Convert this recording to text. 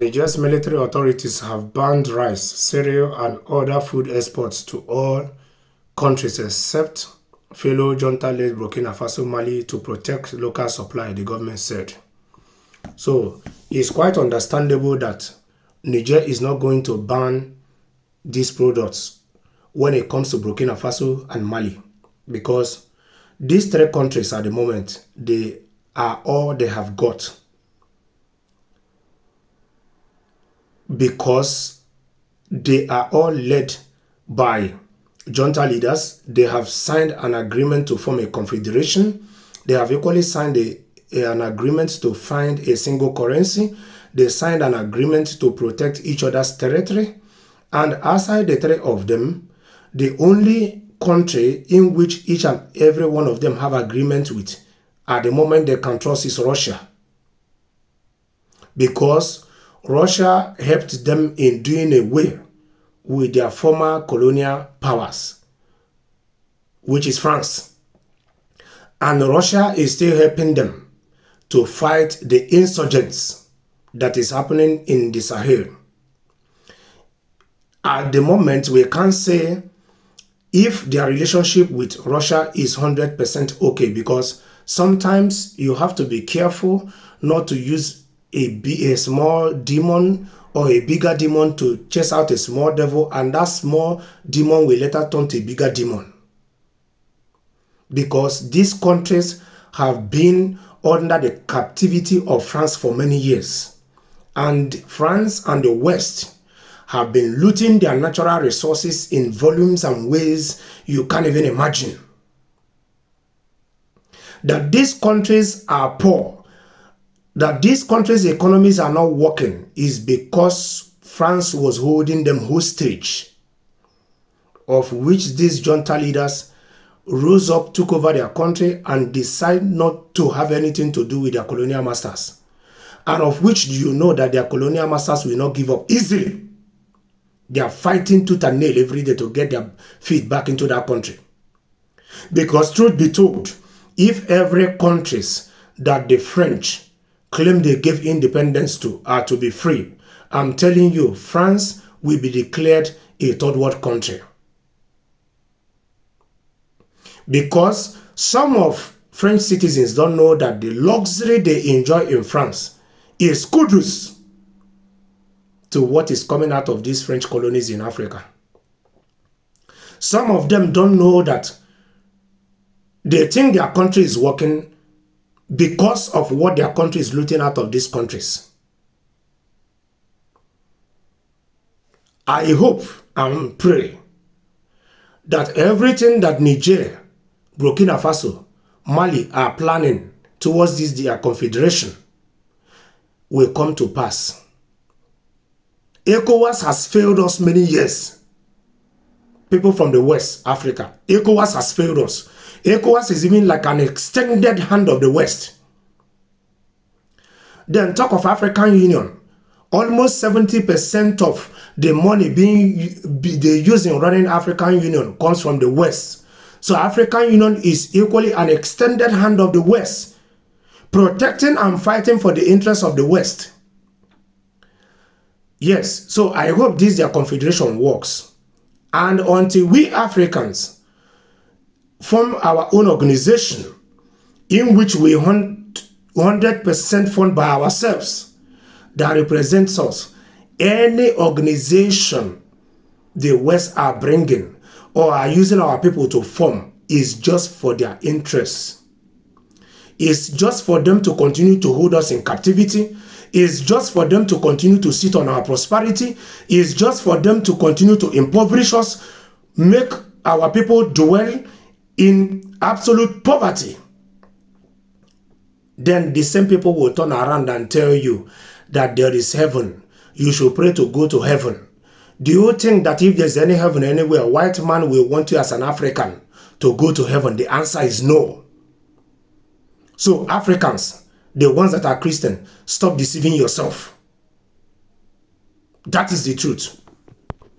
Niger's military authorities have banned rice, cereal, and other food exports to all countries except fellow junta-led Burkina Faso, Mali to protect local supply, the government said. So it's quite understandable that Niger is not going to ban these products when it comes to Burkina Faso and Mali, because these three countries at the moment, they are all they have got, because they are all led by junta leaders. They have signed an agreement to form a confederation. They have equally signed an agreement to find a single currency. They signed an agreement to protect each other's territory. And outside the three of them, the only country in which each and every one of them have agreement with at the moment they can trust is Russia. Because Russia helped them in doing away with their former colonial powers, which is France. And Russia is still helping them to fight the insurgents that is happening in the Sahel. At the moment, we can't say if their relationship with Russia is 100% okay, because sometimes you have to be careful not to use a small demon or a bigger demon to chase out a small devil, and that small demon will later turn to a bigger demon. Because these countries have been under the captivity of France for many years. And France and the West have been looting their natural resources in volumes and ways you can't even imagine. That these countries are poor, that these countries' economies are not working, is because France was holding them hostage, of which these junta leaders rose up, took over their country, and decided not to have anything to do with their colonial masters. And of which you know that their colonial masters will not give up easily. They are fighting tooth and nail every day to get their feet back into that country. Because truth be told, if every countries that the French claim they gave independence to are to be free, I'm telling you, France will be declared a third world country. Because some of French citizens don't know that the luxury they enjoy in France is kudos to what is coming out of these French colonies in Africa. Some of them don't know that they think their country is working because of what their country is looting out of these countries. I hope and pray that everything that Niger, Burkina Faso, Mali are planning towards this their confederation will come to pass. ECOWAS has failed us many years. People from the West Africa, ECOWAS has failed us. ECOWAS is even like an extended hand of the West. Then talk of African Union. Almost 70% of the money they use in running African Union comes from the West. So African Union is equally an extended hand of the West, protecting and fighting for the interests of the West. Yes, so I hope this their confederation works. And until we Africans form our own organization in which we 100% fund by ourselves that represents us, any organization the West are bringing or are using our people to form is just for their interests. It's just for them to continue to hold us in captivity. It's just for them to continue to sit on our prosperity. It's just for them to continue to impoverish us, make our people dwell in absolute poverty. Then the same people will turn around and tell you that there is heaven. You should pray to go to heaven. Do you think that if there's any heaven anywhere, a white man will want you as an African to go to heaven? The answer is no. So Africans, the ones that are Christian, stop deceiving yourself. That is the truth.